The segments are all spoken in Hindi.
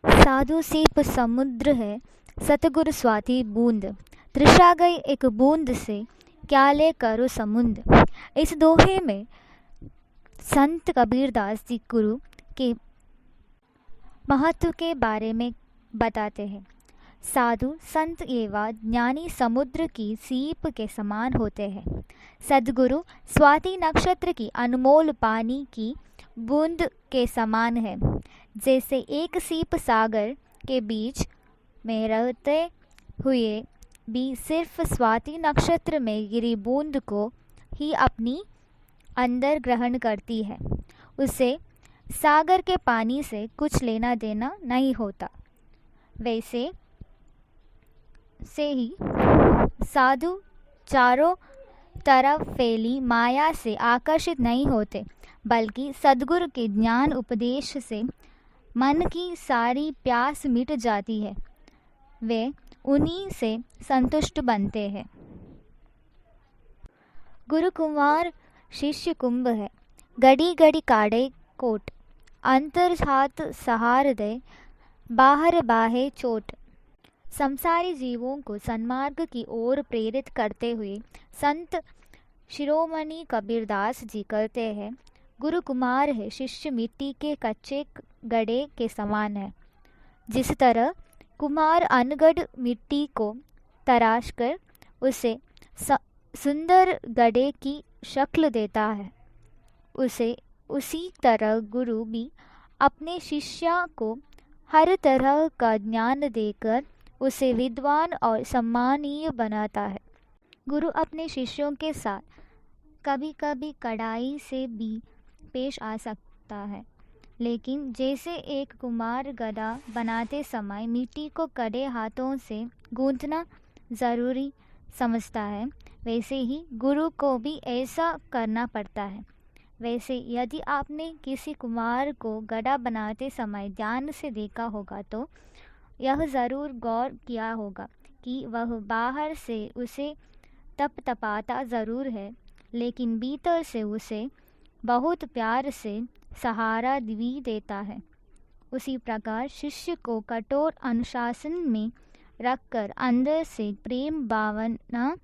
साधु सीप समुद्र है, सतगुरु स्वाति बूंद। तृषा गई एक बूंद से, क्या ले करो समुंद। इस दोहे में संत कबीरदास जी गुरु के महत्व के बारे में बताते हैं। साधु संत एवं ज्ञानी समुद्र की सीप के समान होते हैं। सद्गुरु स्वाति नक्षत्र की अनमोल पानी की बूंद के समान है। जैसे एक सीप सागर के बीच में रहते हुए भी सिर्फ स्वाति नक्षत्र में गिरी बूंद को ही अपनी अंदर ग्रहण करती है, उसे सागर के पानी से कुछ लेना देना नहीं होता, वैसे से ही साधु चारों तरफ फैली माया से आकर्षित नहीं होते, बल्कि सद्गुरु के ज्ञान उपदेश से मन की सारी प्यास मिट जाती है, वे उन्हीं से संतुष्ट बनते हैं। गुरु कुमार शिष्य कुंभ है, गड़ी गड़ी काढ़े कोट। अंतर हाथ सहार दे, बाहर बाहे चोट। संसारी जीवों को सन्मार्ग की ओर प्रेरित करते हुए संत शिरोमणि कबीरदास जी कहते हैं, गुरु कुमार है, शिष्य मिट्टी के कच्चे गड़े के समान है। जिस तरह कुम्हार अनगढ़ मिट्टी को तराश कर उसे सुंदर गड़े की शक्ल देता है, उसी तरह गुरु भी अपने शिष्य को हर तरह का ज्ञान देकर उसे विद्वान और सम्मानीय बनाता है। गुरु अपने शिष्यों के साथ कभी कभी कड़ाई से भी पेश आ सकता है, लेकिन जैसे एक कुम्हार गदा बनाते समय मिट्टी को कड़े हाथों से गूंथना ज़रूरी समझता है, वैसे ही गुरु को भी ऐसा करना पड़ता है। वैसे यदि आपने किसी कुम्हार को गदा बनाते समय ध्यान से देखा होगा तो यह ज़रूर गौर किया होगा कि वह बाहर से उसे तपतपाता ज़रूर है, लेकिन भीतर से उसे बहुत प्यार से सहारा भी देता है। उसी प्रकार शिष्य को कठोर अनुशासन में रखकर अंदर से प्रेम भावना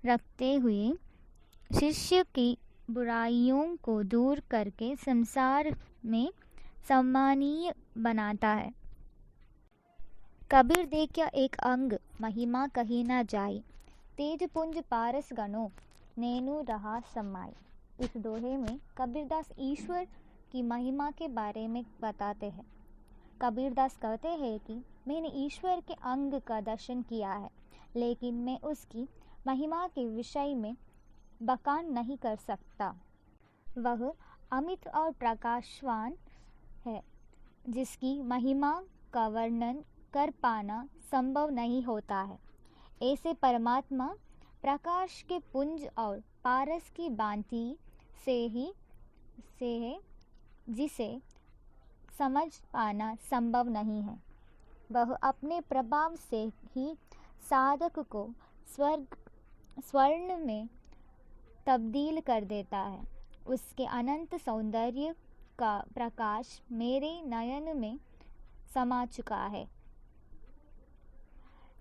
रखते हुए शिष्य की बुराइयों को दूर करके संसार में सम्मानीय बनाता है। कबीर देखा एक अंग महिमा कही न जाई, तेज पुंज पारस गणों नैनु रहा समाई। इस दोहे में कबीरदास ईश्वर की महिमा के बारे में बताते हैं। कबीरदास कहते हैं कि मैंने ईश्वर के अंग का दर्शन किया है, लेकिन मैं उसकी महिमा के विषय में बखान नहीं कर सकता। वह अमित और प्रकाशवान है, जिसकी महिमा का वर्णन कर पाना संभव नहीं होता है। ऐसे परमात्मा प्रकाश के पुंज और पारस की भांति से है, जिसे समझ पाना संभव नहीं है। वह अपने प्रभाव से ही साधक को स्वर्ण में तब्दील कर देता है। उसके अनंत सौंदर्य का प्रकाश मेरे नयन में समा चुका है।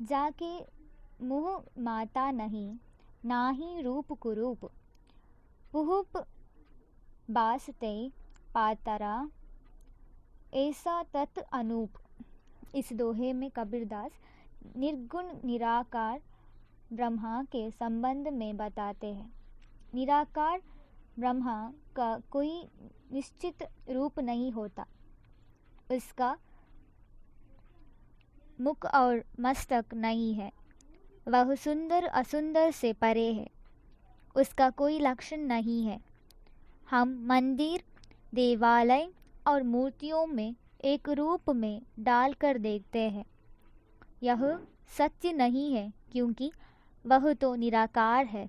जाके मुँह माता नहीं, ना ही रूप कुरूप, पुहुप बासते पातरा, ऐसा तत् अनूप। इस दोहे में कबीरदास निर्गुण निराकार ब्रह्मा के संबंध में बताते हैं। निराकार ब्रह्मा का कोई निश्चित रूप नहीं होता, उसका मुख और मस्तक नहीं है, वह सुंदर असुंदर से परे है, उसका कोई लक्षण नहीं है। हम मंदिर, देवालय और मूर्तियों में एक रूप में डालकर देखते हैं, यह सत्य नहीं है, क्योंकि वह तो निराकार है।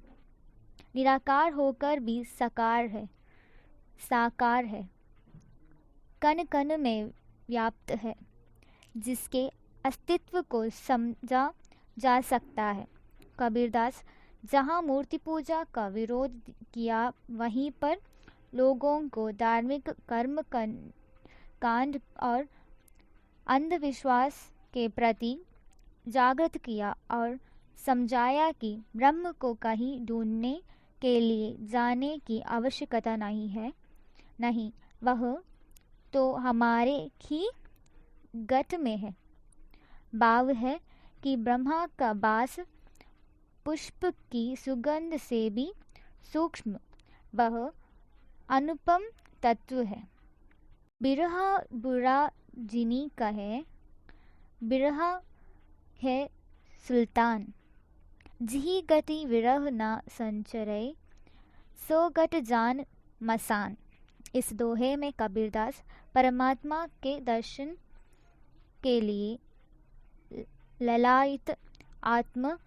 निराकार होकर भी साकार है, कण कण में व्याप्त है, जिसके अस्तित्व को समझा जा सकता है। कबीरदास जहाँ मूर्ति पूजा का विरोध किया, वहीं पर लोगों को धार्मिक कर्म कांड और अंधविश्वास के प्रति जागृत किया और समझाया कि ब्रह्म को कहीं ढूंढने के लिए जाने की आवश्यकता नहीं है। नहीं, वह तो हमारे ही गट में है। भाव है कि ब्रह्मा का वास पुष्प की सुगंध से भी सूक्ष्म, वह अनुपम तत्व है। बिरहा बुरा जिनी कहे, बिरहा है सुल्तान। जिही गति विरह न संचरे, सो गट जान मसान। इस दोहे में कबीरदास परमात्मा के दर्शन के लिए ललायित आत्मा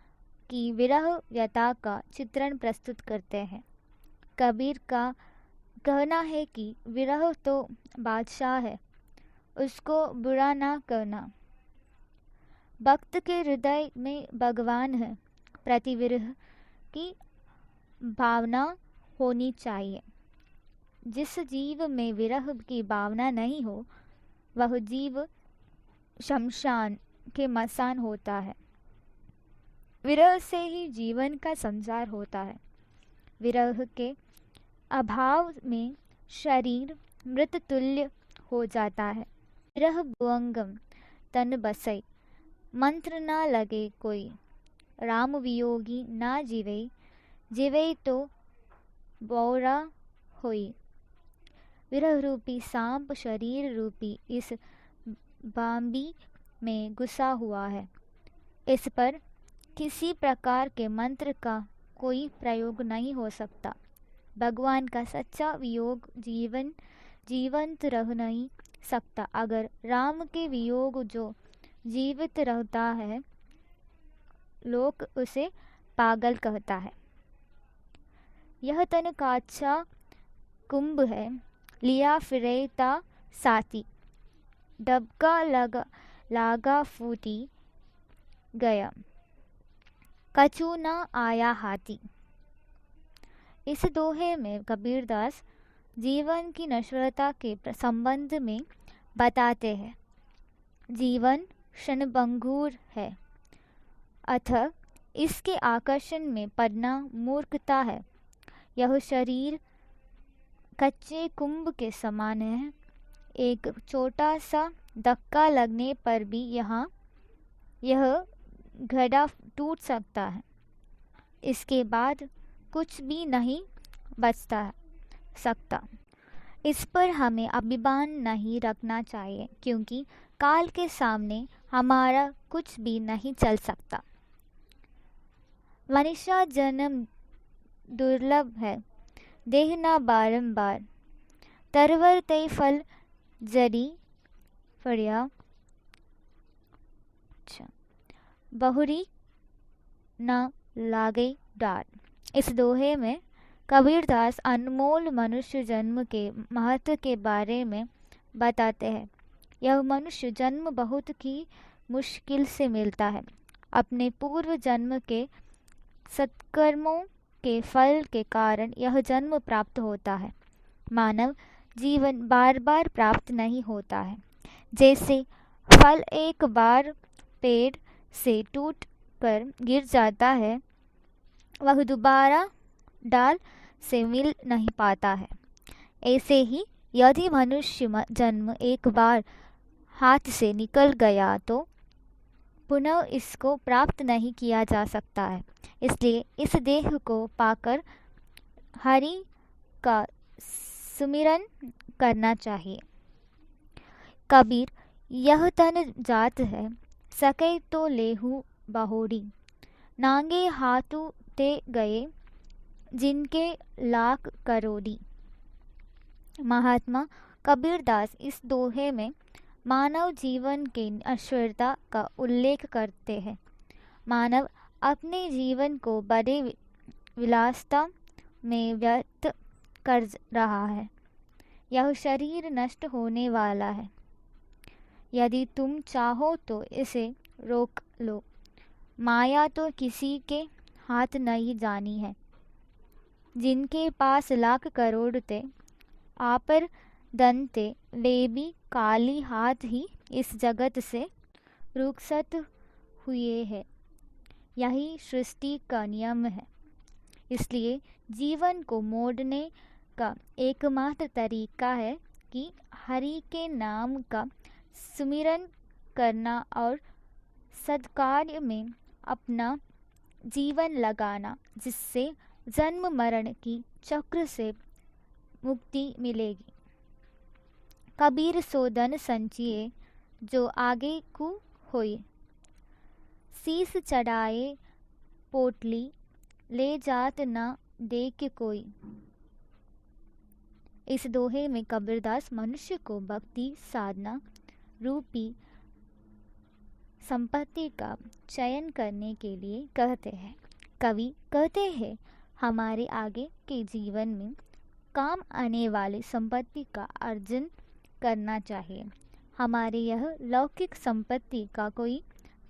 की विरह व्यथा का चित्रण प्रस्तुत करते हैं। कबीर का कहना है कि विरह तो बादशाह है, उसको बुरा ना करना। भक्त के हृदय में भगवान है, प्रति विरह की भावना होनी चाहिए। जिस जीव में विरह की भावना नहीं हो, वह जीव शमशान के मसान होता है। विरह से ही जीवन का संसार होता है। विरह के अभाव में शरीर मृत तुल्य हो जाता है। विरह भुवंगम तन बसई, मंत्र ना लगे कोई। राम वियोगी ना जीवे, जीवे तो बौरा होई। विरह रूपी सांप शरीर रूपी इस बांबी में घुसा हुआ है। इस पर किसी प्रकार के मंत्र का कोई प्रयोग नहीं हो सकता। भगवान का सच्चा वियोग जीवंत रह नहीं सकता। अगर राम के वियोग जो जीवित रहता है, लोग उसे पागल कहता है। यह तन काचा कुंभ है, लिया फिरेता साथी। डबका लागा फूटी गया, कछु न आया हाथी। इस दोहे में कबीरदास जीवन की नश्वरता के संबंध में बताते हैं। जीवन क्षणभंगुर है, अतः इसके आकर्षण में पड़ना मूर्खता है। यह शरीर कच्चे कुंभ के समान है। एक छोटा सा धक्का लगने पर भी यह घड़ा टूट सकता है। इसके बाद कुछ भी नहीं बचता सकता। इस पर हमें अभिमान नहीं रखना चाहिए, क्योंकि काल के सामने हमारा कुछ भी नहीं चल सकता। मनुष्य जन्म दुर्लभ है, देखना बारंबार। तरवर ते फल जरी फड़िया, बहुरी न लागे डार। इस दोहे में कबीरदास अनमोल मनुष्य जन्म के महत्व के बारे में बताते हैं। यह मनुष्य जन्म बहुत ही मुश्किल से मिलता है। अपने पूर्व जन्म के सत्कर्मों के फल के कारण यह जन्म प्राप्त होता है। मानव जीवन बार बार प्राप्त नहीं होता है। जैसे फल एक बार पेड़ से टूट कर गिर जाता है, वह दोबारा डाल से मिल नहीं पाता है। ऐसे ही यदि मनुष्य जन्म एक बार हाथ से निकल गया तो पुनः इसको प्राप्त नहीं किया जा सकता है। इसलिए इस देह को पाकर हरि का सुमिरन करना चाहिए। कबीर यह तन जात है, सके तो लेहू बहोड़ी। नांगे हाथू ते गए, जिनके लाख करोड़ी। महात्मा कबीरदास इस दोहे में मानव जीवन के नश्वरता का उल्लेख करते हैं। मानव अपने जीवन को बड़े विलासता में व्यर्थ कर रहा है। यह शरीर नष्ट होने वाला है। यदि तुम चाहो तो इसे रोक लो। माया तो किसी के हाथ नहीं जानी है। जिनके पास लाख करोड़ थे, आप पर दंते वे भी काली हाथ ही इस जगत से रुखसत हुए हैं। यही सृष्टि का नियम है। इसलिए जीवन को मोड़ने का एकमात्र तरीका है कि हरि के नाम का सुमिरन करना और सद्कार्य में अपना जीवन लगाना, जिससे जन्म मरण की चक्र से मुक्ति मिलेगी। कबीर सो धन संचिए जो आगे को होए, शीस चढ़ाए पोटली ले जात न देख कोई। इस दोहे में कबीरदास मनुष्य को भक्ति साधना रूपी संपत्ति का चयन करने के लिए कहते हैं। कवि कहते हैं, हमारे आगे के जीवन में काम आने वाली संपत्ति का अर्जन करना चाहिए। हमारे यह लौकिक संपत्ति का कोई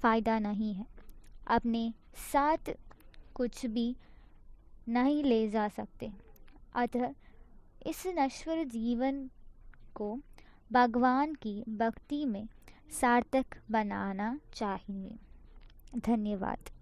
फायदा नहीं है। अपने साथ कुछ भी नहीं ले जा सकते। अतः इस नश्वर जीवन को भगवान की भक्ति में सार्थक बनाना चाहिए। धन्यवाद।